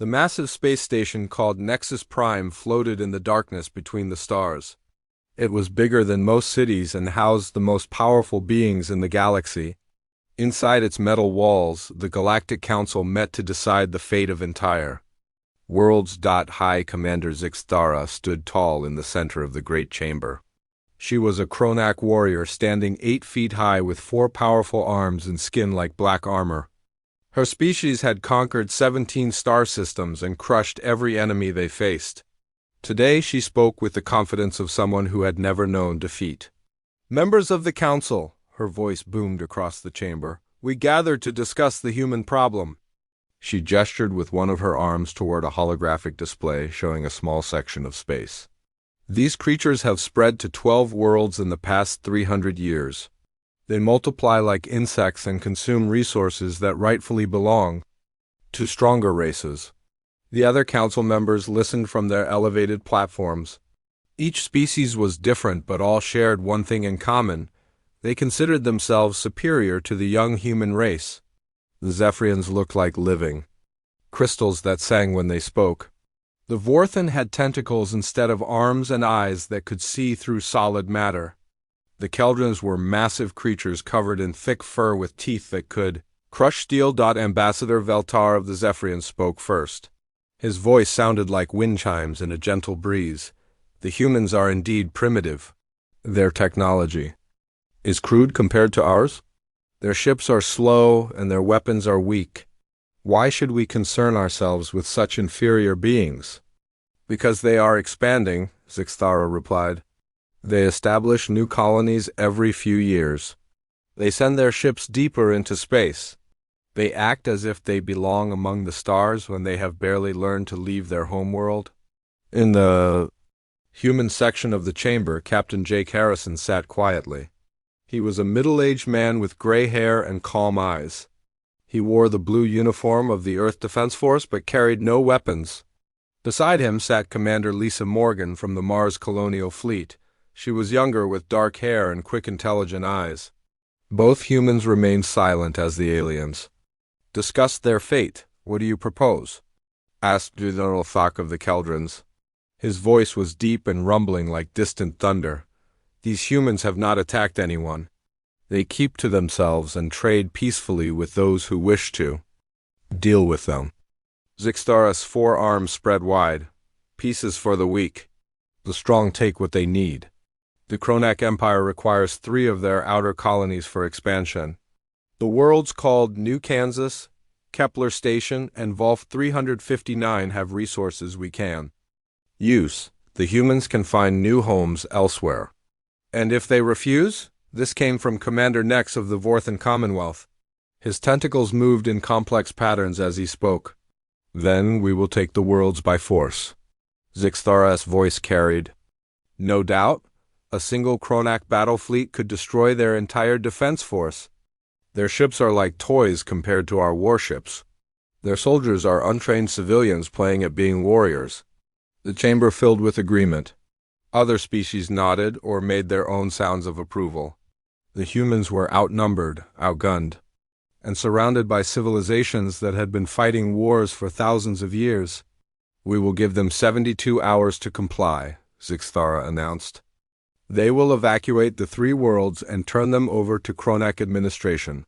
The massive space station called Nexus Prime floated in the darkness between the stars. It was bigger than most cities and housed the most powerful beings in the galaxy. Inside its metal walls, the Galactic Council met to decide the fate of entire worlds. High Commander Zixthara stood tall in the center of the great chamber. She was a Kronak warrior standing 8 feet high with 4 powerful arms and skin like black armor. Her species had conquered 17 star systems and crushed every enemy they faced. Today she spoke with the confidence of someone who had never known defeat. "Members of the Council," her voice boomed across the chamber, "we gathered to discuss the human problem." She gestured with one of her arms toward a holographic display showing a small section of space. "These creatures have spread to 12 worlds in the past 300 years. They multiply like insects and consume resources that rightfully belong to stronger races." The other council members listened from their elevated platforms. Each species was different but all shared one thing in common. They considered themselves superior to the young human race. The Zephyrians looked like living crystals that sang when they spoke. The Vorthan had tentacles instead of arms and eyes that could see through solid matter. The Keldrons were massive creatures covered in thick fur with teeth that could crush steel. Ambassador Veltar of the Zephyrians spoke first. His voice sounded like wind chimes in a gentle breeze. "The humans are indeed primitive. Their technology is crude compared to ours. Their ships are slow and their weapons are weak. Why should we concern ourselves with such inferior beings?" "Because they are expanding," Zixthara replied. "They establish new colonies every few years. They send their ships deeper into space. They act as if they belong among the stars when they have barely learned to leave their homeworld." In the human section of the chamber, Captain Jake Harrison sat quietly. He was a middle-aged man with gray hair and calm eyes. He wore the blue uniform of the Earth Defense Force but carried no weapons. Beside him sat Commander Lisa Morgan from the Mars Colonial Fleet. She was younger with dark hair and quick, intelligent eyes. Both humans remained silent as the aliens discussed their fate. "What do you propose?" asked General Thak of the Keldrons. His voice was deep and rumbling like distant thunder. "These humans have not attacked anyone. They keep to themselves and trade peacefully with those who wish to deal with them." Zixthara's 4 arms spread wide. "Peace is for the weak. The strong take what they need. The Kronak Empire requires 3 of their outer colonies for expansion. The worlds called New Kansas, Kepler Station, and Volf 359 have resources we can use. The humans can find new homes elsewhere." "And if they refuse?" This came from Commander Nex of the Vorthan Commonwealth. His tentacles moved in complex patterns as he spoke. "Then we will take the worlds by force." Zixthara's voice carried no doubt. A single Kronak battle fleet could destroy their entire defense force. Their ships are like toys compared to our warships. Their soldiers are untrained civilians playing at being warriors. The chamber filled with agreement. Other species nodded or made their own sounds of approval. The humans were outnumbered, outgunned, and surrounded by civilizations that had been fighting wars for thousands of years. "We will give them 72 hours to comply," Zixthara announced. "They will evacuate the 3 worlds and turn them over to Kronak administration.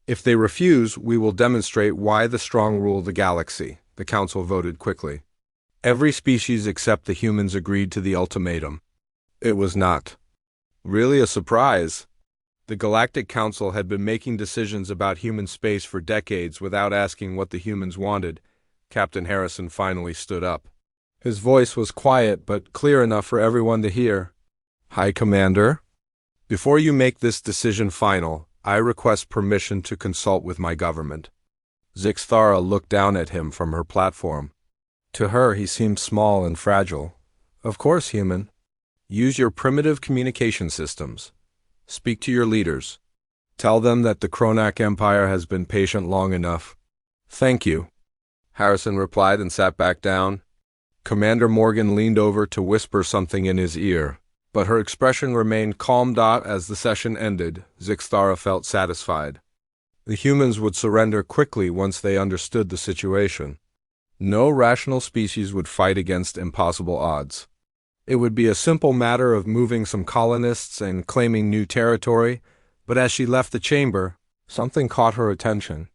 If they refuse, we will demonstrate why the strong rule the galaxy." The council voted quickly. Every species except the humans agreed to the ultimatum. It was not really a surprise. The Galactic Council had been making decisions about human space for decades without asking what the humans wanted. Captain Harrison finally stood up. His voice was quiet but clear enough for everyone to hear. "High Commander, before you make this decision final, I request permission to consult with my government." Zixthara looked down at him from her platform. To her, he seemed small and fragile. "Of course, human. Use your primitive communication systems. Speak to your leaders. Tell them that the Kronak Empire has been patient long enough." "Thank you," Harrison replied and sat back down. Commander Morgan leaned over to whisper something in his ear, but her expression remained calm. As the session ended, Zixthara felt satisfied. The humans would surrender quickly once they understood the situation. No rational species would fight against impossible odds. It would be a simple matter of moving some colonists and claiming new territory, but as she left the chamber, something caught her attention.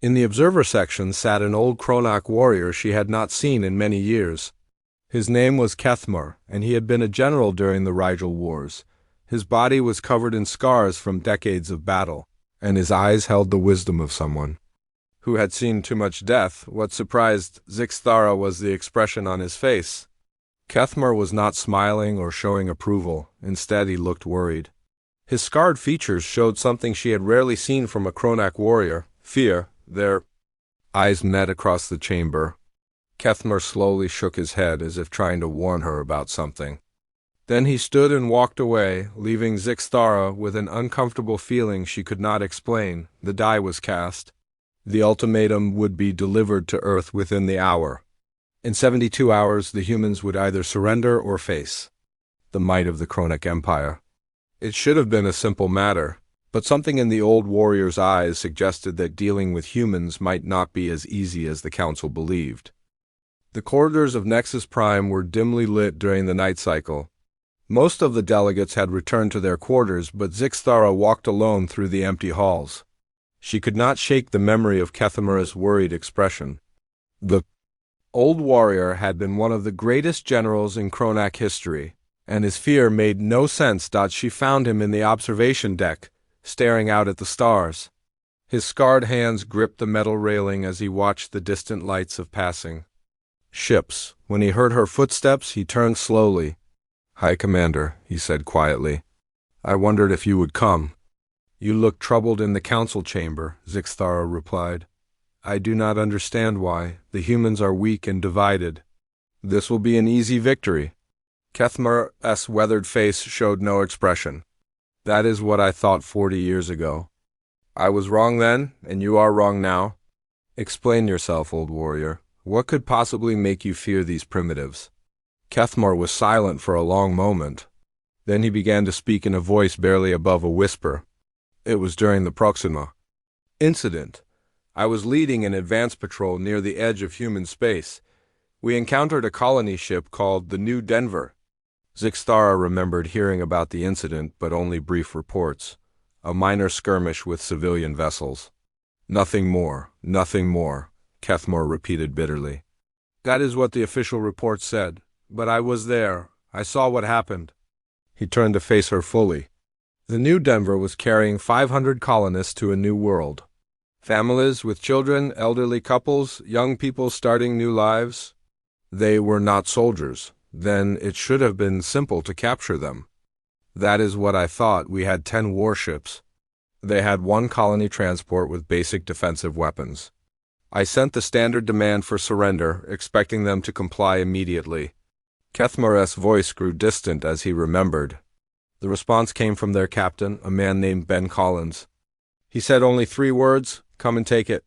In the observer section sat an old Kronak warrior she had not seen in many years. His name was Kethmar, and he had been a general during the Rigel Wars. His body was covered in scars from decades of battle, and his eyes held the wisdom of someone who had seen too much death. What surprised Zixthara was the expression on his face. Kethmar was not smiling or showing approval. Instead, he looked worried. His scarred features showed something she had rarely seen from a Kronak warrior: fear. Their eyes met across the chamber. Kethmar slowly shook his head as if trying to warn her about something. Then he stood and walked away, leaving Zixthara with an uncomfortable feeling she could not explain. The die was cast. The ultimatum would be delivered to Earth within the hour. In 72 hours, the humans would either surrender or face the might of the Kronak Empire. It should have been a simple matter, but something in the old warrior's eyes suggested that dealing with humans might not be as easy as the Council believed. The corridors of Nexus Prime were dimly lit during the night cycle. Most of the delegates had returned to their quarters, but Zixthara walked alone through the empty halls. She could not shake the memory of Kethmar's worried expression. The old warrior had been one of the greatest generals in Kronak history, and his fear made no sense. She found him in the observation deck, staring out at the stars. His scarred hands gripped the metal railing as he watched the distant lights of passing ships. When he heard her footsteps, he turned slowly. "High Commander," he said quietly. "I wondered if you would come." "You look troubled in the council chamber," Zixthara replied. "I do not understand why. The humans are weak and divided." "This will be an easy victory." Kethmar's weathered face showed no expression. "That is what I thought 40 years ago. I was wrong then, and you are wrong now." "Explain yourself, old warrior. What could possibly make you fear these primitives?" Kethmar was silent for a long moment. Then he began to speak in a voice barely above a whisper. "It was during the Proxima incident. I was leading an advance patrol near the edge of human space. We encountered a colony ship called the New Denver." Zixthara remembered hearing about the incident, but only brief reports. A minor skirmish with civilian vessels. Nothing more, Kethmar repeated bitterly. "That is what the official report said. But I was there. I saw what happened." He turned to face her fully. The New Denver was carrying 500 colonists to a new world. Families with children, elderly couples, young people starting new lives. They were not soldiers. Then it should have been simple to capture them. That is what I thought. We had 10 warships. They had 1 colony transport with basic defensive weapons. I sent the standard demand for surrender, expecting them to comply immediately. Kethmar's voice grew distant as he remembered. The response came from their captain, a man named Ben Collins. He said only 3 words: "Come and take it."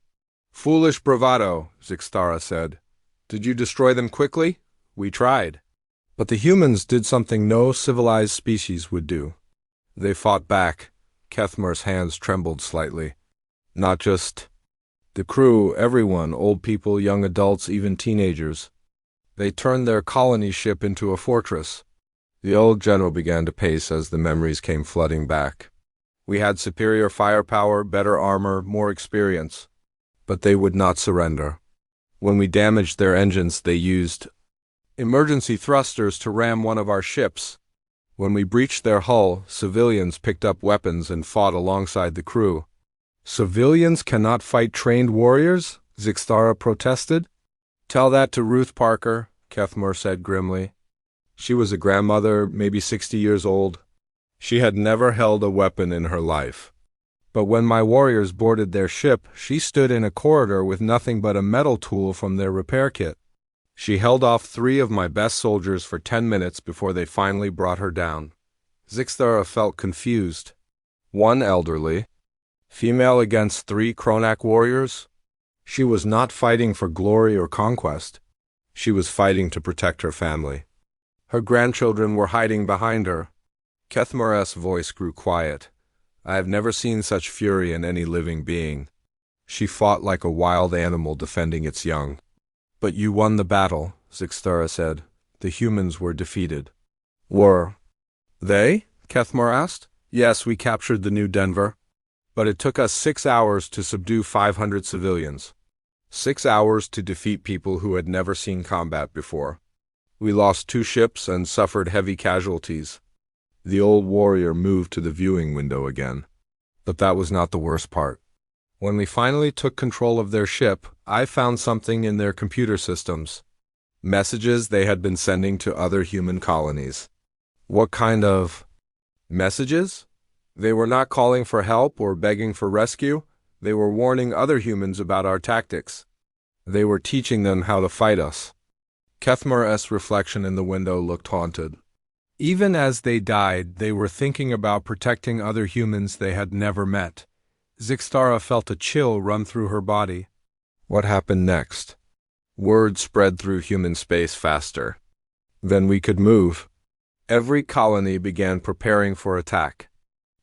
"Foolish bravado," Zixthara said. "Did you destroy them quickly?" "We tried." But the humans did something no civilized species would do. They fought back. Kethmar's hands trembled slightly. Not just the crew, everyone, old people, young adults, even teenagers. They turned their colony ship into a fortress. The old general began to pace as the memories came flooding back. "We had superior firepower, better armor, more experience. But they would not surrender. When we damaged their engines, they used emergency thrusters to ram one of our ships. When we breached their hull, civilians picked up weapons and fought alongside the crew." "Civilians cannot fight trained warriors?" Zixthara protested. "Tell that to Ruth Parker," Kethmar said grimly. She was a grandmother, maybe 60 years old. She had never held a weapon in her life. But when my warriors boarded their ship, she stood in a corridor with nothing but a metal tool from their repair kit. She held off 3 of my best soldiers for 10 minutes before they finally brought her down. Zixthara felt confused. 1 elderly female against 3 Kronak warriors? She was not fighting for glory or conquest. She was fighting to protect her family. Her grandchildren were hiding behind her. Kethmar's voice grew quiet. I have never seen such fury in any living being. She fought like a wild animal defending its young. But you won the battle, Zixthara said. The humans were defeated. Were they? Kethmar asked. Yes, we captured the New Denver. But it took us 6 hours to subdue 500 civilians. 6 hours to defeat people who had never seen combat before. We lost 2 ships and suffered heavy casualties. The old warrior moved to the viewing window again. But that was not the worst part. When we finally took control of their ship, I found something in their computer systems. Messages they had been sending to other human colonies. What kind of messages? They were not calling for help or begging for rescue. They were warning other humans about our tactics. They were teaching them how to fight us. Kethmar's reflection in the window looked haunted. Even as they died, they were thinking about protecting other humans they had never met. Zixthara felt a chill run through her body. What happened next? Word spread through human space faster. Then we could move. Every colony began preparing for attack.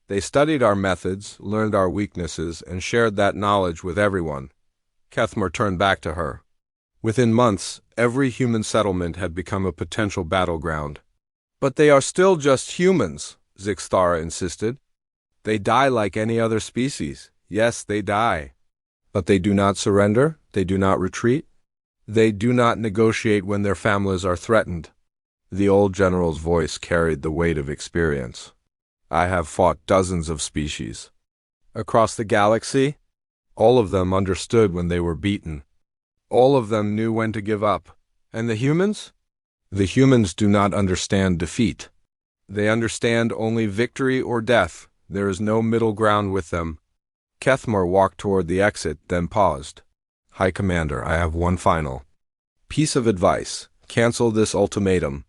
They studied our methods, learned our weaknesses, and shared that knowledge with everyone. Kethmar turned back to her. Within months, every human settlement had become a potential battleground. But they are still just humans, Zixthara insisted. They die like any other species. Yes, they die. But they do not surrender. They do not retreat. They do not negotiate when their families are threatened. The old general's voice carried the weight of experience. I have fought dozens of species. Across the galaxy, all of them understood when they were beaten. All of them knew when to give up. And the humans? The humans do not understand defeat. They understand only victory or death. There is no middle ground with them. Kethmar walked toward the exit, then paused. High Commander, I have one final piece of advice. Cancel this ultimatum.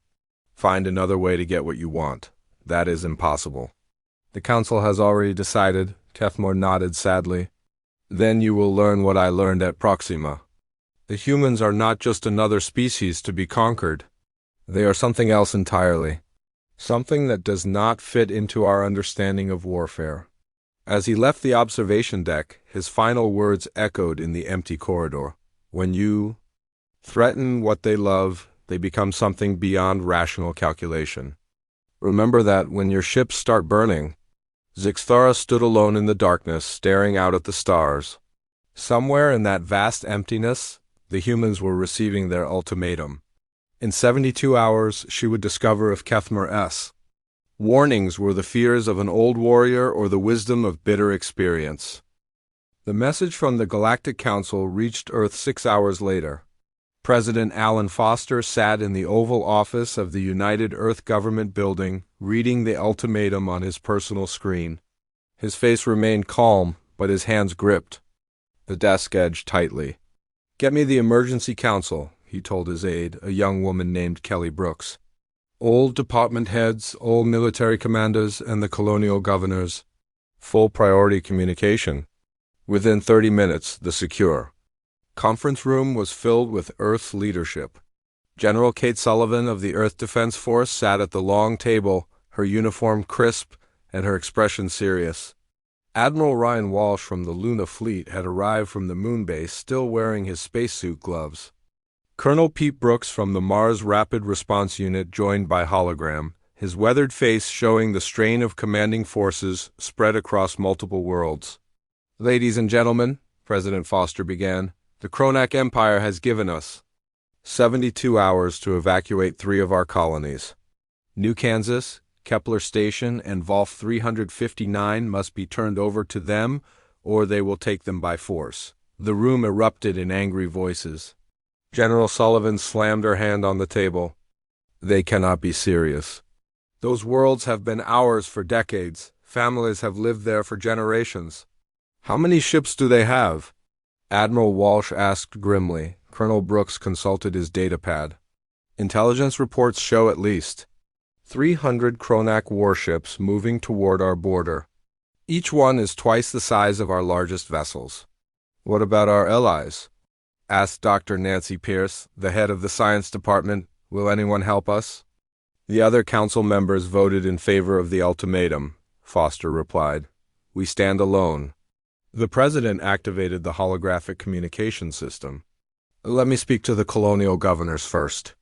Find another way to get what you want. That is impossible. The Council has already decided, Kethmar nodded sadly. Then you will learn what I learned at Proxima. The humans are not just another species to be conquered. They are something else entirely. Something that does not fit into our understanding of warfare. As he left the observation deck, his final words echoed in the empty corridor. When you threaten what they love, they become something beyond rational calculation. Remember that when your ships start burning. Zixthara stood alone in the darkness, staring out at the stars. Somewhere in that vast emptiness, the humans were receiving their ultimatum. In 72 hours, she would discover if Kethmar's warnings were the fears of an old warrior or the wisdom of bitter experience. The message from the Galactic Council reached Earth 6 hours later. President Alan Foster sat in the Oval Office of the United Earth Government Building, reading the ultimatum on his personal screen. His face remained calm, but his hands gripped the desk edge tightly. Get me the Emergency Council, he told his aide, a young woman named Kelly Brooks. All department heads, all military commanders, and the colonial governors. Full priority communication. Within 30 minutes, the secure conference room was filled with Earth leadership. General Kate Sullivan of the Earth Defense Force sat at the long table, her uniform crisp and her expression serious. Admiral Ryan Walsh from the Luna Fleet had arrived from the moon base still wearing his spacesuit gloves. Colonel Pete Brooks from the Mars Rapid Response Unit joined by hologram, his weathered face showing the strain of commanding forces spread across multiple worlds. Ladies and gentlemen, President Foster began, the Kronak Empire has given us 72 hours to evacuate 3 of our colonies. New Kansas, Kepler Station, and Volf 359 must be turned over to them, or they will take them by force. The room erupted in angry voices. General Sullivan slammed her hand on the table. They cannot be serious. Those worlds have been ours for decades. Families have lived there for generations. How many ships do they have? Admiral Walsh asked grimly. Colonel Brooks consulted his datapad. Intelligence reports show at least 300 Kronak warships moving toward our border. Each one is twice the size of our largest vessels. What about our allies? Asked Dr. Nancy Pierce, the head of the science department. Will anyone help us? The other council members voted in favor of the ultimatum, Foster replied. We stand alone. The president activated the holographic communication system. Let me speak to the colonial governors first.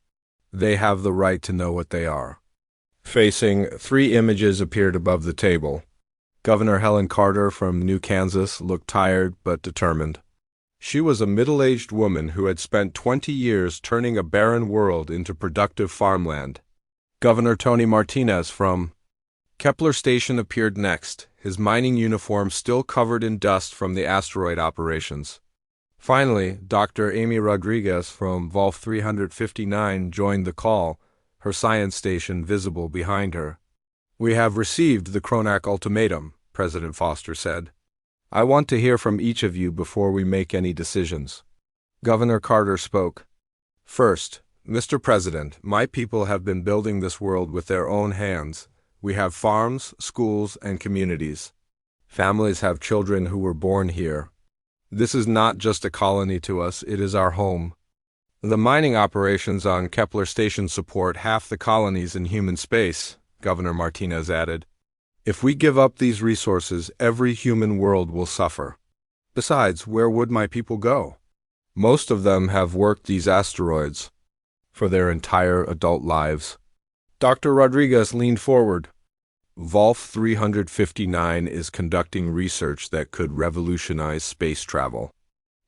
They have the right to know what they are. Facing, 3 images appeared above the table. Governor Helen Carter from New Kansas looked tired but determined. She was a middle-aged woman who had spent 20 years turning a barren world into productive farmland. Governor Tony Martinez from Kepler Station appeared next, his mining uniform still covered in dust from the asteroid operations. Finally, Dr. Amy Rodriguez from Volf 359 joined the call, her science station visible behind her. "We have received the Kronak ultimatum," President Foster said. "I want to hear from each of you before we make any decisions." Governor Carter spoke. "First, Mr. President, my people have been building this world with their own hands. We have farms, schools, and communities. Families have children who were born here. This is not just a colony to us, it is our home. The mining operations on Kepler Station support half the colonies in human space," Governor Martinez added. "If we give up these resources, every human world will suffer. Besides, where would my people go? Most of them have worked these asteroids for their entire adult lives." Dr. Rodriguez leaned forward. "Volf 359 is conducting research that could revolutionize space travel.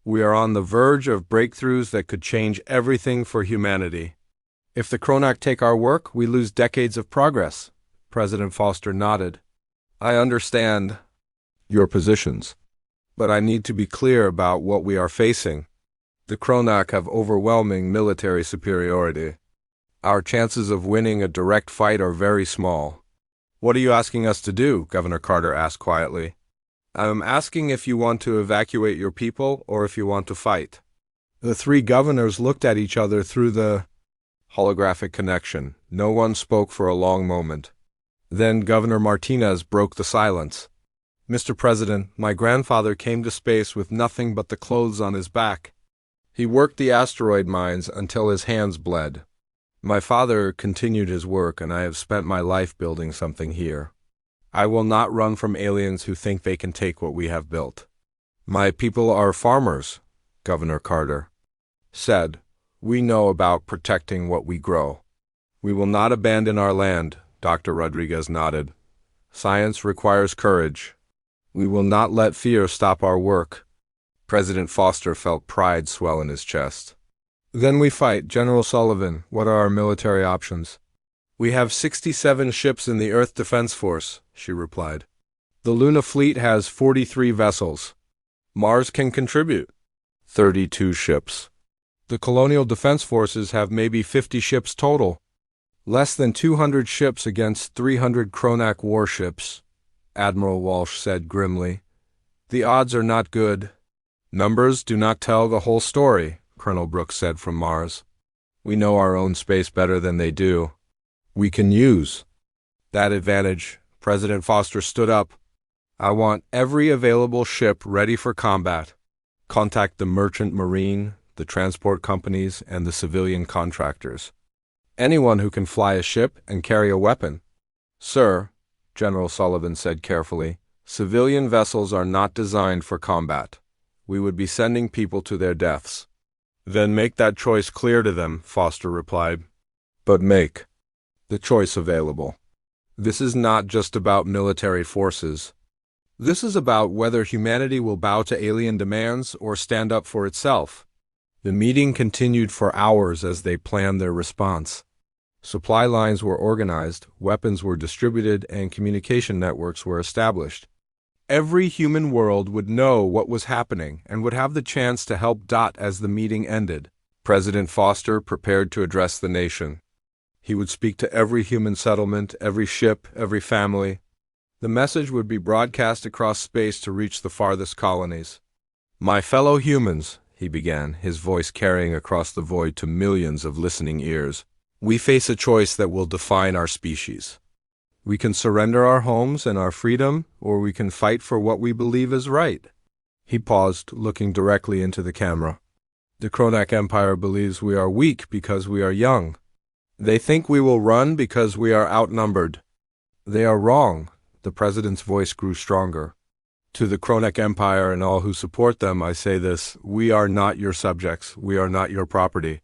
We are on the verge of breakthroughs that could change everything for humanity. If the Kronak take our work, we lose decades of progress." President Foster nodded. "I understand your positions, but I need to be clear about what we are facing. The Kronak have overwhelming military superiority. Our chances of winning a direct fight are very small." "What are you asking us to do?" Governor Carter asked quietly. "I am asking if you want to evacuate your people or if you want to fight." The 3 governors looked at each other through the holographic connection. No one spoke for a long moment. Then Governor Martinez broke the silence. "Mr. President, my grandfather came to space with nothing but the clothes on his back. He worked the asteroid mines until his hands bled. My father continued his work, and I have spent my life building something here. I will not run from aliens who think they can take what we have built." "My people are farmers," Governor Carter said. "We know about protecting what we grow." "We will not abandon our land," Dr. Rodriguez nodded. "Science requires courage. We will not let fear stop our work." President Foster felt pride swell in his chest. "Then we fight. General Sullivan, what are our military options?" "We have 67 ships in the Earth Defense Force," she replied. "The Luna fleet has 43 vessels. Mars can contribute 32 ships. The Colonial Defense Forces have maybe 50 ships total. Less than 200 ships against 300 Kronak warships," Admiral Walsh said grimly. "The odds are not good." "Numbers do not tell the whole story," Colonel Brooks said from Mars. "We know our own space better than they do. We can use that advantage." President Foster stood up. "I want every available ship ready for combat. Contact the merchant marine, the transport companies, and the civilian contractors. Anyone who can fly a ship and carry a weapon." "Sir," General Sullivan said carefully, "civilian vessels are not designed for combat. We would be sending people to their deaths." "Then make that choice clear to them," Foster replied. "But make the choice available. This is not just about military forces. This is about whether humanity will bow to alien demands or stand up for itself." The meeting continued for hours as they planned their response. Supply lines were organized, weapons were distributed, and communication networks were established. Every human world would know what was happening and would have the chance to help. As the meeting ended, President Foster prepared to address the nation. He would speak to every human settlement, every ship, every family. The message would be broadcast across space to reach the farthest colonies. "My fellow humans," he began, his voice carrying across the void to millions of listening ears, "we face a choice that will define our species. We can surrender our homes and our freedom, or we can fight for what we believe is right." He paused, looking directly into the camera. "The Kronak Empire believes we are weak because we are young. They think we will run because we are outnumbered. They are wrong." The president's voice grew stronger. To the Kronak Empire and all who support them, I say this: we are not your subjects, we are not your property.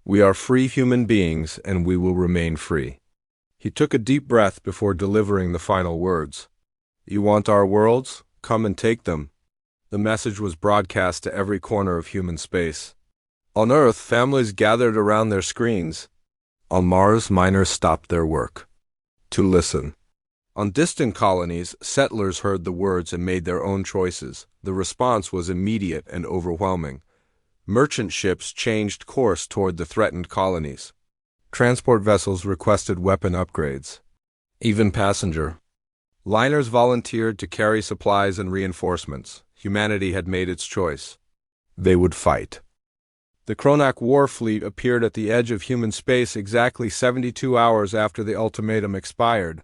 We are free human beings, and we will remain free. He took a deep breath before delivering the final words. You want our worlds? Come and take them. The message was broadcast to every corner of human space. On Earth, families gathered around their screens. On Mars, miners stopped their work to listen. On distant colonies, settlers heard the words and made their own choices. The response was immediate and overwhelming. Merchant ships changed course toward the threatened colonies. Transport vessels requested weapon upgrades. Even passenger liners volunteered to carry supplies and reinforcements. Humanity had made its choice. They would fight. The Kronak War fleet appeared at the edge of human space exactly 72 hours after the ultimatum expired.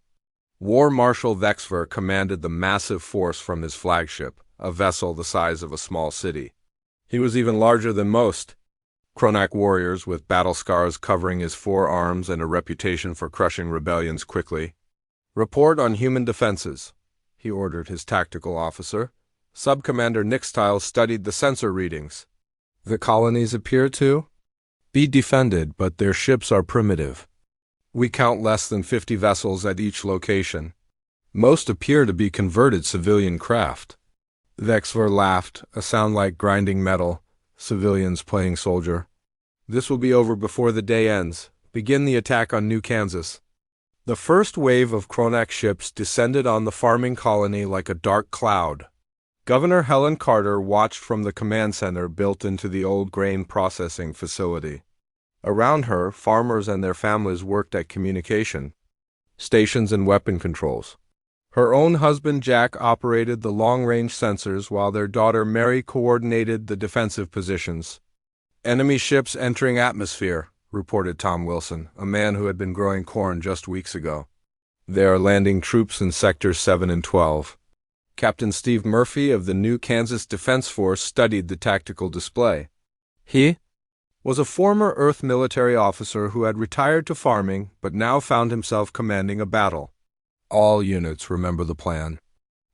War Marshal Vexver commanded the massive force from his flagship, a vessel the size of a small city. He was even larger than most. Kronak warriors with battle scars covering his forearms and a reputation for crushing rebellions quickly. Report on human defenses, he ordered his tactical officer. Sub-Commander Nixtile studied the sensor readings. The colonies appear to be defended, but their ships are primitive. We count less than 50 vessels at each location. Most appear to be converted civilian craft. Vexver laughed, a sound like grinding metal. Civilians playing soldier. This will be over before the day ends. Begin the attack on New Kansas. The first wave of Kronak ships descended on the farming colony like a dark cloud. Governor Helen Carter watched from the command center built into the old grain processing facility. Around her, farmers and their families worked at communication stations and weapon controls. Her own husband Jack operated the long-range sensors while their daughter Mary coordinated the defensive positions. Enemy ships entering atmosphere, reported Tom Wilson, a man who had been growing corn just weeks ago. They are landing troops in Sectors 7 and 12. Captain Steve Murphy of the New Kansas Defense Force studied the tactical display. He was a former Earth military officer who had retired to farming but now found himself commanding a battle. All units remember the plan.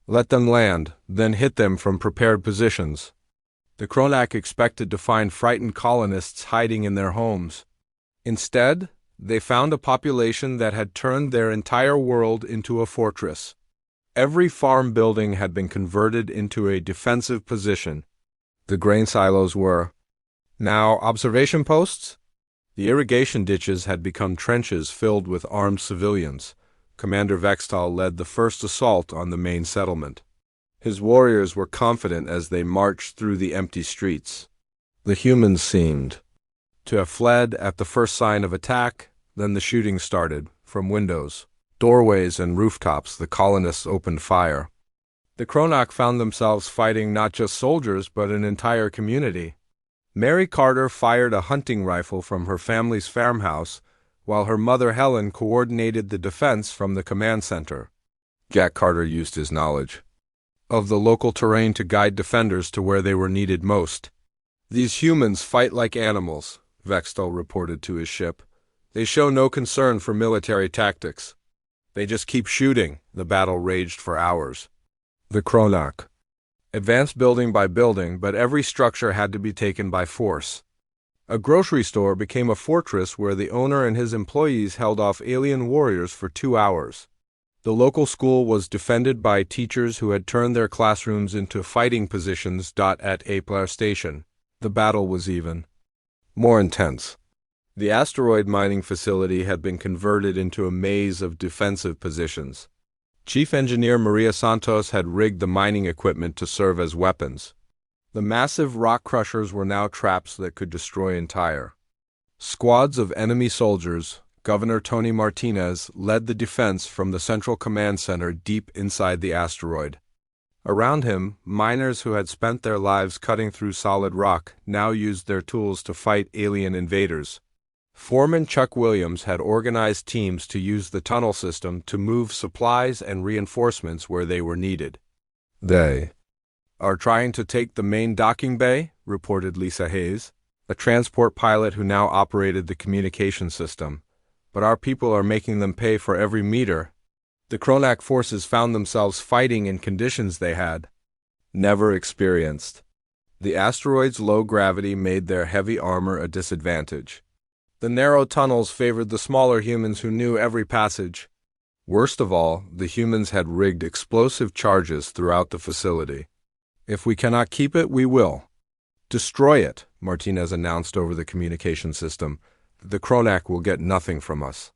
Let them land, then hit them from prepared positions. The Kronak expected to find frightened colonists hiding in their homes. Instead, they found a population that had turned their entire world into a fortress. Every farm building had been converted into a defensive position. The grain silos were now observation posts. The irrigation ditches had become trenches filled with armed civilians. Commander Vextal led the first assault on the main settlement. His warriors were confident as they marched through the empty streets. The humans seemed to have fled at the first sign of attack. Then the shooting started. From windows, doorways, and rooftops, the colonists opened fire. The Kronak found themselves fighting not just soldiers, but an entire community. Mary Carter fired a hunting rifle from her family's farmhouse, while her mother Helen coordinated the defense from the command center. Jack Carter used his knowledge of the local terrain to guide defenders to where they were needed most. These humans fight like animals, Vextal reported to his ship. They show no concern for military tactics. They just keep shooting. The battle raged for hours. The Kronak advanced building by building, but every structure had to be taken by force. A grocery store became a fortress where the owner and his employees held off alien warriors for 2 hours. The local school was defended by teachers who had turned their classrooms into fighting positions. At Aplar Station, the battle was even more intense. The asteroid mining facility had been converted into a maze of defensive positions. Chief Engineer Maria Santos had rigged the mining equipment to serve as weapons. The massive rock crushers were now traps that could destroy entire squads of enemy soldiers. Governor Tony Martinez led the defense from the Central Command Center deep inside the asteroid. Around him, miners who had spent their lives cutting through solid rock now used their tools to fight alien invaders. Foreman Chuck Williams had organized teams to use the tunnel system to move supplies and reinforcements where they were needed. They are trying to take the main docking bay, reported Lisa Hayes, a transport pilot who now operated the communication system. But our people are making them pay for every meter. The Kronak forces found themselves fighting in conditions they had never experienced. The asteroid's low gravity made their heavy armor a disadvantage. The narrow tunnels favored the smaller humans who knew every passage. Worst of all, the humans had rigged explosive charges throughout the facility. If we cannot keep it, we will destroy it, Martinez announced over the communication system. The Kronak will get nothing from us.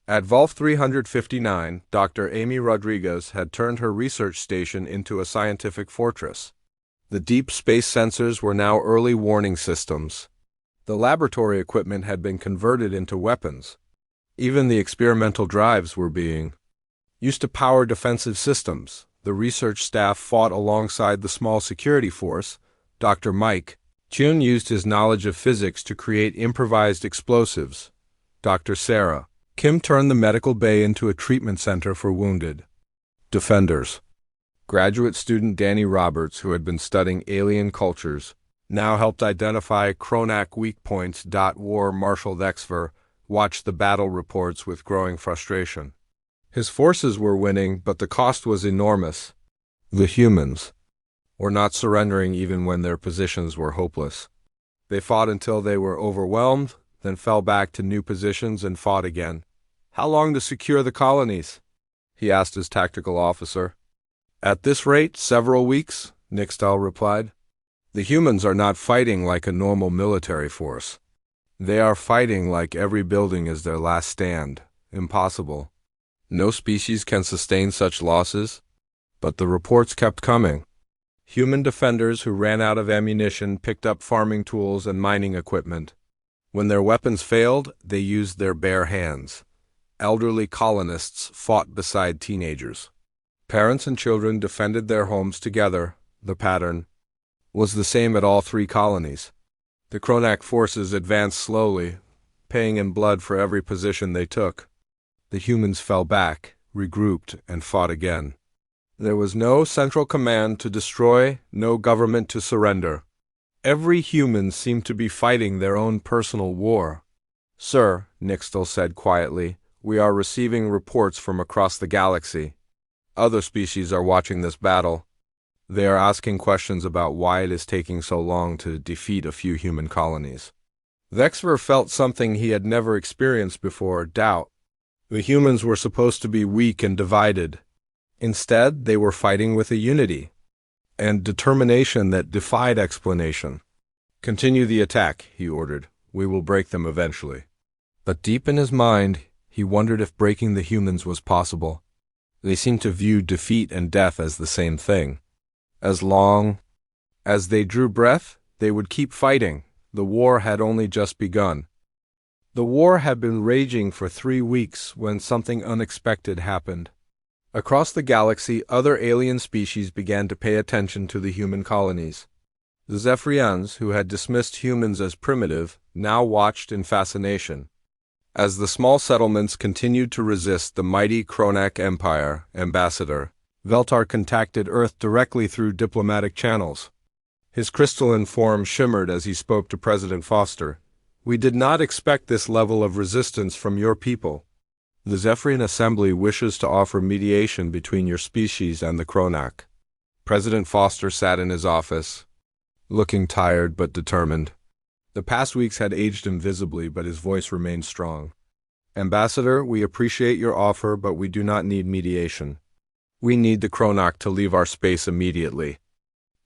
At Volf 359, Dr. Amy Rodriguez had turned her research station into a scientific fortress. The deep space sensors were now early warning systems. The laboratory equipment had been converted into weapons. Even the experimental drives were being used to power defensive systems. The research staff fought alongside the small security force. Dr. Mike Chun used his knowledge of physics to create improvised explosives. Dr. Sarah Kim turned the medical bay into a treatment center for wounded defenders. Graduate student Danny Roberts, who had been studying alien cultures, now helped identify Kronak weak points. War Marshal Dexver watched the battle reports with growing frustration. His forces were winning, but the cost was enormous. The humans were not surrendering even when their positions were hopeless. They fought until they were overwhelmed, then fell back to new positions and fought again. How long to secure the colonies? He asked his tactical officer. At this rate, several weeks, Nixtal replied. The humans are not fighting like a normal military force. They are fighting like every building is their last stand. Impossible. No species can sustain such losses. But the reports kept coming. Human defenders who ran out of ammunition picked up farming tools and mining equipment. When their weapons failed, they used their bare hands. Elderly colonists fought beside teenagers. Parents and children defended their homes together. The pattern was the same at all three colonies. The Kronak forces advanced slowly, paying in blood for every position they took. The humans fell back, regrouped, and fought again. There was no central command to destroy, no government to surrender. Every human seemed to be fighting their own personal war. Sir, Nixtal said quietly, we are receiving reports from across the galaxy. Other species are watching this battle. They are asking questions about why it is taking so long to defeat a few human colonies. Vexver felt something he had never experienced before, doubt. The humans were supposed to be weak and divided. Instead, they were fighting with a unity and determination that defied explanation. Continue the attack, he ordered. We will break them eventually. But deep in his mind, he wondered if breaking the humans was possible. They seemed to view defeat and death as the same thing. As long as they drew breath, they would keep fighting. The war had only just begun. The war had been raging for 3 weeks when something unexpected happened. Across the galaxy, other alien species began to pay attention to the human colonies. The Zephyrians, who had dismissed humans as primitive, now watched in fascination. As the small settlements continued to resist the mighty Kronak Empire, Ambassador Veltar contacted Earth directly through diplomatic channels. His crystalline form shimmered as he spoke to President Foster. We did not expect this level of resistance from your people. The Zephyrian Assembly wishes to offer mediation between your species and the Kronak. President Foster sat in his office, looking tired but determined. The past weeks had aged him visibly, but his voice remained strong. Ambassador, we appreciate your offer, but we do not need mediation. We need the Kronak to leave our space immediately.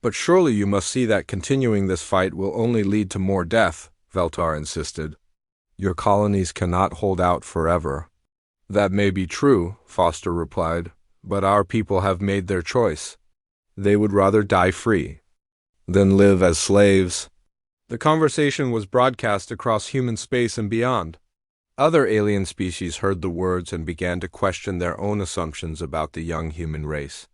But surely you must see that continuing this fight will only lead to more death, Veltar insisted. Your colonies cannot hold out forever. That may be true, Foster replied, but our people have made their choice. They would rather die free than live as slaves. The conversation was broadcast across human space and beyond. Other alien species heard the words and began to question their own assumptions about the young human race.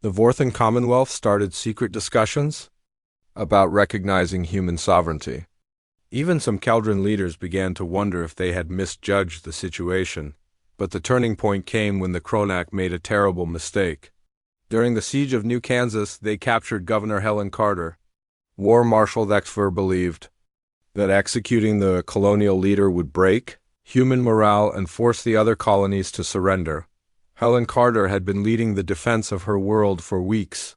The Vorthan Commonwealth started secret discussions about recognizing human sovereignty. Even some Kaldran leaders began to wonder if they had misjudged the situation, but the turning point came when the Kronak made a terrible mistake. During the siege of New Kansas, they captured Governor Helen Carter. War Marshal Dexver believed that executing the colonial leader would break human morale and force the other colonies to surrender. Helen Carter had been leading the defense of her world for weeks.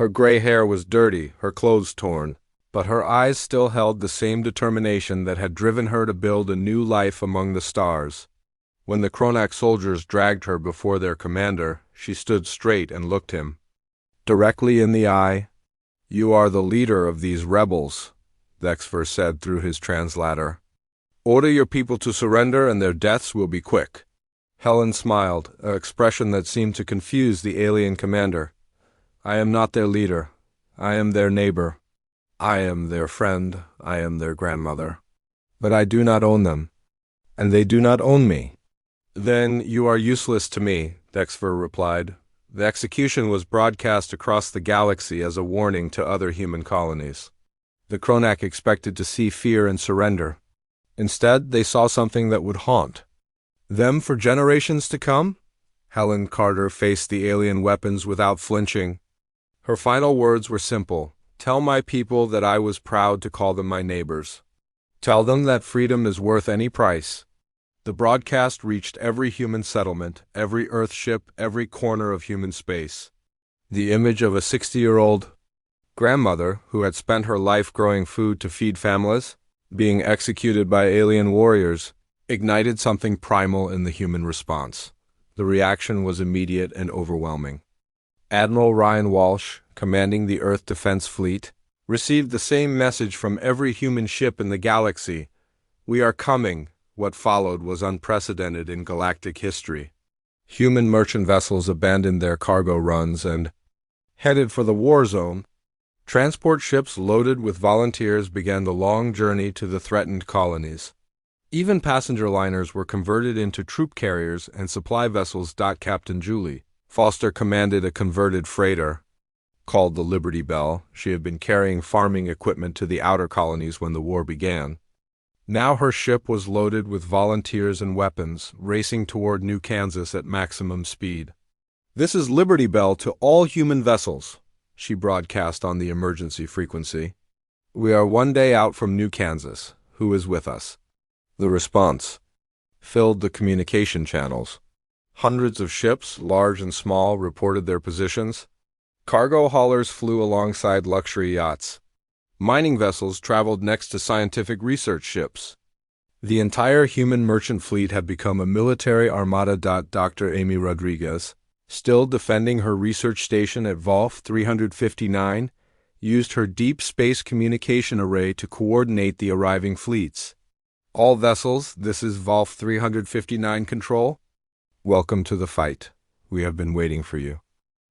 Her gray hair was dirty, her clothes torn, but her eyes still held the same determination that had driven her to build a new life among the stars. When the Kronak soldiers dragged her before their commander, she stood straight and looked him directly in the eye. "You are the leader of these rebels," Vexfer said through his translator. "Order your people to surrender and their deaths will be quick." Helen smiled, an expression that seemed to confuse the alien commander. "I am not their leader. I am their neighbor. I am their friend. I am their grandmother. But I do not own them, and they do not own me." "Then you are useless to me," Vexfer replied. The execution was broadcast across the galaxy as a warning to other human colonies. The Kronak expected to see fear and surrender. Instead, they saw something that would haunt them for generations to come. Helen Carter faced the alien weapons without flinching. Her final words were simple. "Tell my people that I was proud to call them my neighbors. Tell them that freedom is worth any price." The broadcast reached every human settlement, every Earthship, every corner of human space. The image of a 60-year-old grandmother who had spent her life growing food to feed families, being executed by alien warriors, ignited something primal in the human response. The reaction was immediate and overwhelming. Admiral Ryan Walsh, commanding the Earth Defense Fleet, received the same message from every human ship in the galaxy. "We are coming." What followed was unprecedented in galactic history. Human merchant vessels abandoned their cargo runs and headed for the war zone. Transport ships loaded with volunteers began the long journey to the threatened colonies. Even passenger liners were converted into troop carriers and supply vessels. Captain Julie Foster commanded a converted freighter called the Liberty Bell. She had been carrying farming equipment to the outer colonies when the war began. Now her ship was loaded with volunteers and weapons, racing toward New Kansas at maximum speed. "This is Liberty Bell to all human vessels," she broadcast on the emergency frequency. "We are one day out from New Kansas. Who is with us?" The response filled the communication channels. Hundreds of ships, large and small, reported their positions. Cargo haulers flew alongside luxury yachts. Mining vessels traveled next to scientific research ships. The entire human merchant fleet had become a military armada. Dr. Amy Rodriguez, still defending her research station at Volf 359, used her deep space communication array to coordinate the arriving fleets. "All vessels, this is Volf 359 control. Welcome to the fight. We have been waiting for you."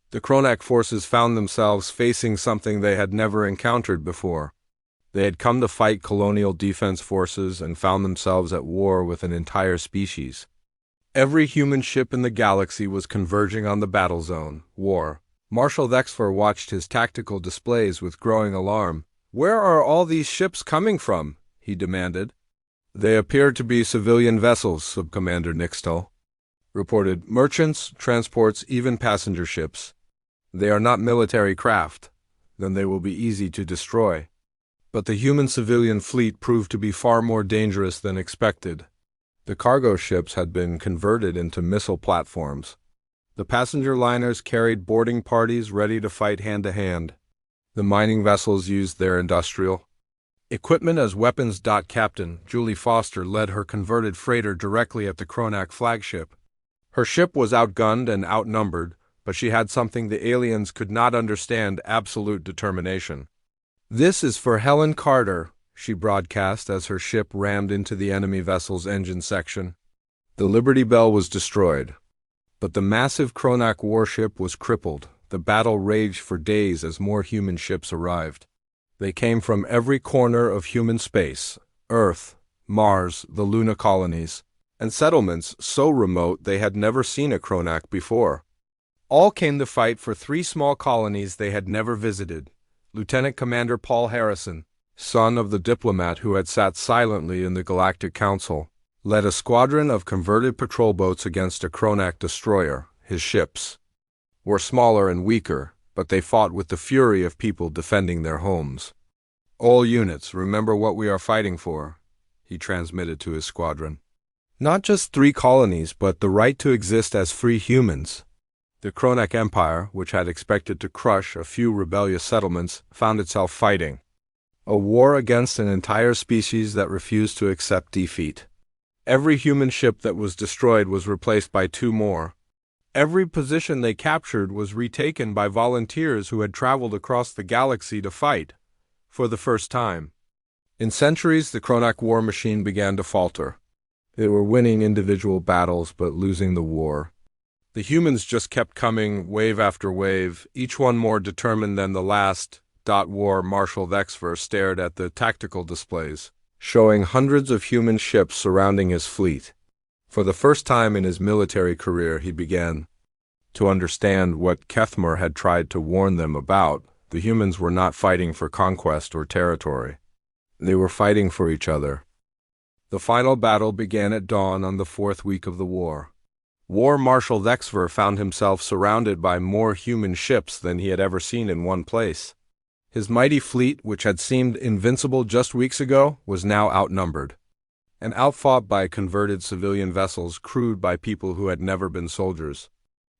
The Kronak forces found themselves facing something they had never encountered before. They had come to fight colonial defense forces and found themselves at war with an entire species. Every human ship in the galaxy was converging on the battle zone, war. Marshal Vexfer watched his tactical displays with growing alarm. "Where are all these ships coming from?" he demanded. "They appear to be civilian vessels," Subcommander Nixtal reported. "Merchants, transports, even passenger ships. They are not military craft. Then they will be easy to destroy." But the human civilian fleet proved to be far more dangerous than expected. The cargo ships had been converted into missile platforms. The passenger liners carried boarding parties ready to fight hand-to-hand. The mining vessels used their industrial equipment as weapons. Captain Julie Foster led her converted freighter directly at the Kronak flagship. Her ship was outgunned and outnumbered, but she had something the aliens could not understand: absolute determination. "This is for Helen Carter," she broadcast as her ship rammed into the enemy vessel's engine section. The Liberty Bell was destroyed, but the massive Kronak warship was crippled. The battle raged for days as more human ships arrived. They came from every corner of human space: Earth, Mars, the Luna colonies, and settlements so remote they had never seen a Kronak before. All came to fight for 3 small colonies they had never visited. Lieutenant Commander Paul Harrison, son of the diplomat who had sat silently in the Galactic Council, led a squadron of converted patrol boats against a Kronak destroyer. His ships were smaller and weaker, but they fought with the fury of people defending their homes. "All units, remember what we are fighting for," he transmitted to his squadron. "Not just 3 colonies, but the right to exist as free humans. The Kronak Empire, which had expected to crush a few rebellious settlements, found itself fighting a war against an entire species that refused to accept defeat. Every human ship that was destroyed was replaced by two more. Every position they captured was retaken by volunteers who had traveled across the galaxy to fight, for the first time. In centuries, the Kronak war machine began to falter. They were winning individual battles, but losing the war. The humans just kept coming, wave after wave, each one more determined than the last. War Marshal Vexfer stared at the tactical displays, showing hundreds of human ships surrounding his fleet. For the first time in his military career, he began to understand what Kethmer had tried to warn them about. The humans were not fighting for conquest or territory. They were fighting for each other. The final battle began at dawn on the fourth week of the war. War Marshal Vexfer found himself surrounded by more human ships than he had ever seen in one place. His mighty fleet, which had seemed invincible just weeks ago, was now outnumbered and outfought by converted civilian vessels crewed by people who had never been soldiers.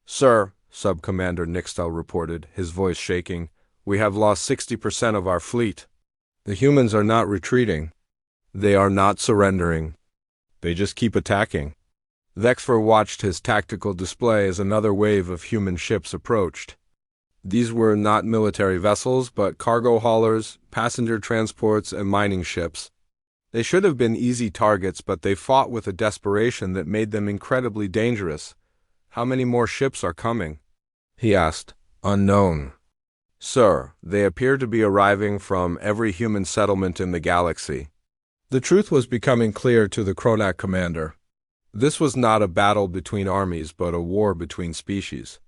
"Sir," Sub-Commander Nixtel reported, his voice shaking, "we have lost 60% of our fleet. The humans are not retreating. They are not surrendering. They just keep attacking." Vexfer watched his tactical display as another wave of human ships approached. These were not military vessels, but cargo haulers, passenger transports, and mining ships. They should have been easy targets, but they fought with a desperation that made them incredibly dangerous. "How many more ships are coming?" he asked. "Unknown, sir. They appear to be arriving from every human settlement in the galaxy." The truth was becoming clear to the Kronak commander. This was not a battle between armies, but a war between species.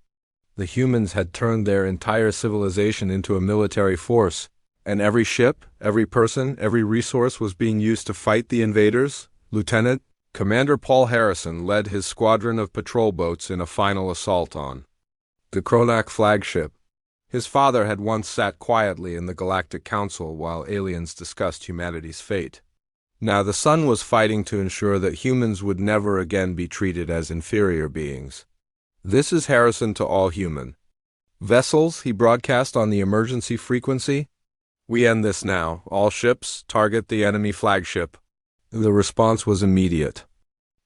The humans had turned their entire civilization into a military force, and every ship, every person, every resource was being used to fight the invaders. Lieutenant Commander Paul Harrison led his squadron of patrol boats in a final assault on the Kronak flagship. His father had once sat quietly in the Galactic Council while aliens discussed humanity's fate. Now the son was fighting to ensure that humans would never again be treated as inferior beings. "This is Harrison to all human vessels," he broadcast on the emergency frequency. "We end this now. All ships, target the enemy flagship." The response was immediate.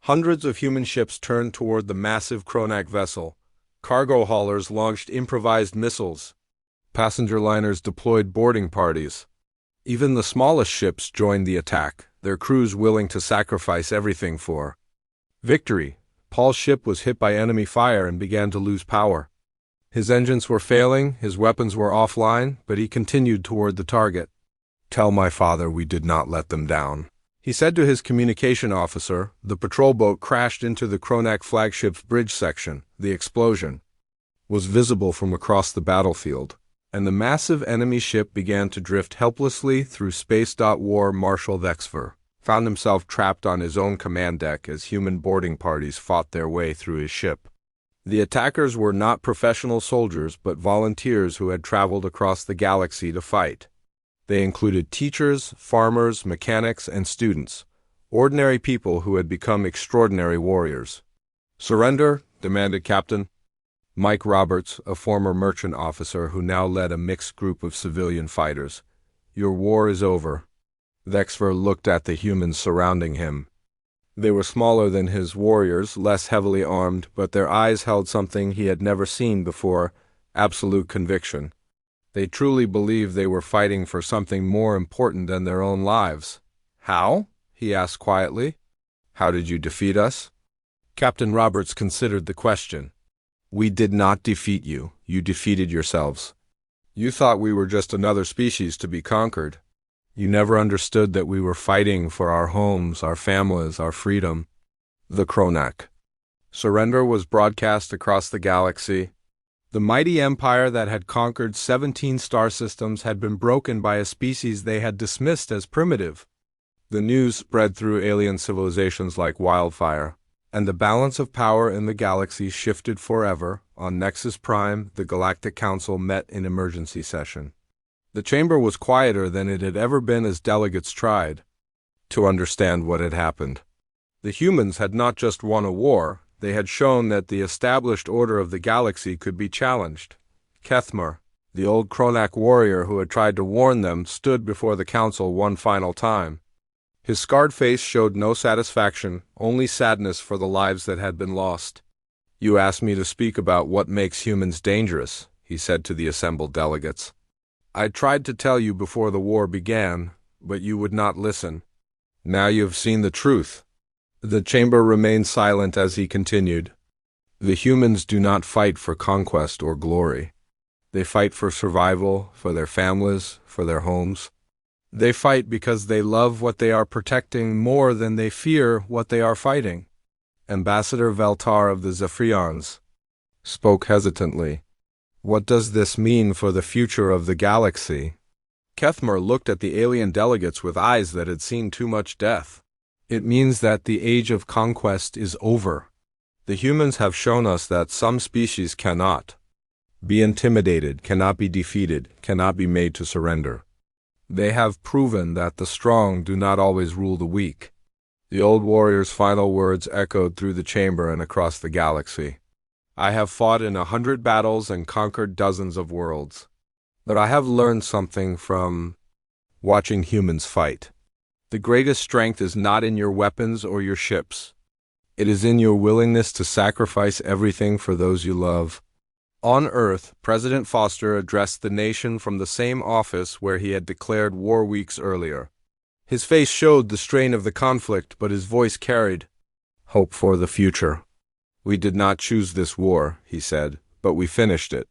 Hundreds of human ships turned toward the massive Kronak vessel. Cargo haulers launched improvised missiles. Passenger liners deployed boarding parties. Even the smallest ships joined the attack, their crews willing to sacrifice everything for victory. Paul's ship was hit by enemy fire and began to lose power. His engines were failing, his weapons were offline, but he continued toward the target. "Tell my father we did not let them down," he said to his communication officer. The patrol boat crashed into the Kronak flagship's bridge section. The explosion was visible from across the battlefield, and the massive enemy ship began to drift helplessly through space. War Marshal Vexfer found himself trapped on his own command deck as human boarding parties fought their way through his ship. The attackers were not professional soldiers, but volunteers who had traveled across the galaxy to fight. They included teachers, farmers, mechanics, and students, ordinary people who had become extraordinary warriors. "Surrender," demanded Captain Mike Roberts, a former merchant officer who now led a mixed group of civilian fighters. "Your war is over." Vexfer looked at the humans surrounding him. They were smaller than his warriors, less heavily armed, but their eyes held something he had never seen before: absolute conviction. They truly believed they were fighting for something more important than their own lives. "How?" he asked quietly. "How did you defeat us?" Captain Roberts considered the question. "We did not defeat you. You defeated yourselves. You thought we were just another species to be conquered. You never understood that we were fighting for our homes, our families, our freedom." The Kronak surrender was broadcast across the galaxy. The mighty empire that had conquered 17 star systems had been broken by a species they had dismissed as primitive. The news spread through alien civilizations like wildfire, and the balance of power in the galaxy shifted forever. On Nexus Prime, the Galactic Council met in emergency session. The chamber was quieter than it had ever been as delegates tried to understand what had happened. The humans had not just won a war, They had shown that the established order of the galaxy could be challenged. Kethmer, the old Kronak warrior who had tried to warn them, stood before the council one final time. His scarred face showed no satisfaction, only sadness for the lives that had been lost. "You asked me to speak about what makes humans dangerous," he said to the assembled delegates. "I tried to tell you before the war began, but you would not listen. Now you have seen the truth." The chamber remained silent as he continued. "The humans do not fight for conquest or glory. They fight for survival, for their families, for their homes. They fight because they love what they are protecting more than they fear what they are fighting." Ambassador Veltar of the Zephyrians spoke hesitantly. "What does this mean for the future of the galaxy?" Kethmer looked at the alien delegates with eyes that had seen too much death. "It means that the age of conquest is over. The humans have shown us that some species cannot be intimidated, cannot be defeated, cannot be made to surrender. They have proven that the strong do not always rule the weak." The old warrior's final words echoed through the chamber and across the galaxy. "I have fought in 100 battles and conquered dozens of worlds. But I have learned something from watching humans fight. The greatest strength is not in your weapons or your ships. It is in your willingness to sacrifice everything for those you love." On Earth, President Foster addressed the nation from the same office where he had declared war weeks earlier. His face showed the strain of the conflict, but his voice carried hope for the future. "We did not choose this war," he said, "but we finished it.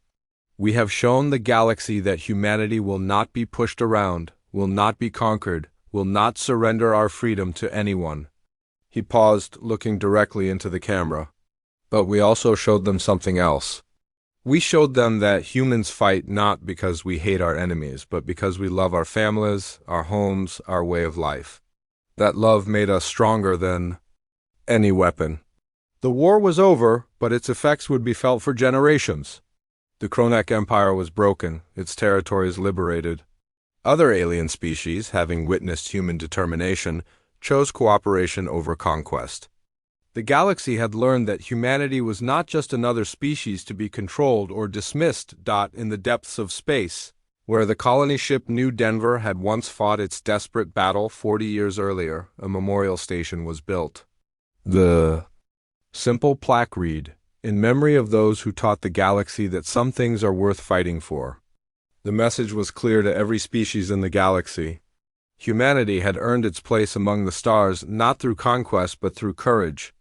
We have shown the galaxy that humanity will not be pushed around, will not be conquered, will not surrender our freedom to anyone." He paused, looking directly into the camera. "But we also showed them something else. We showed them that humans fight not because we hate our enemies, but because we love our families, our homes, our way of life. That love made us stronger than any weapon." The war was over, but its effects would be felt for generations. The Kronak Empire was broken, its territories liberated. Other alien species, having witnessed human determination, chose cooperation over conquest. The galaxy had learned that humanity was not just another species to be controlled or dismissed. In the depths of space, where the colony ship New Denver had once fought its desperate battle 40 years earlier, a memorial station was built. The simple plaque read, "In memory of those who taught the galaxy that some things are worth fighting for." The message was clear to every species in the galaxy. Humanity had earned its place among the stars not through conquest but through courage.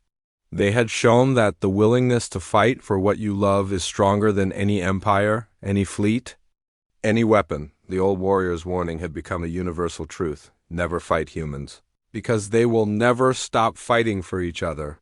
They had shown that the willingness to fight for what you love is stronger than any empire, any fleet, any weapon. The old warrior's warning had become a universal truth. Never fight humans, because they will never stop fighting for each other.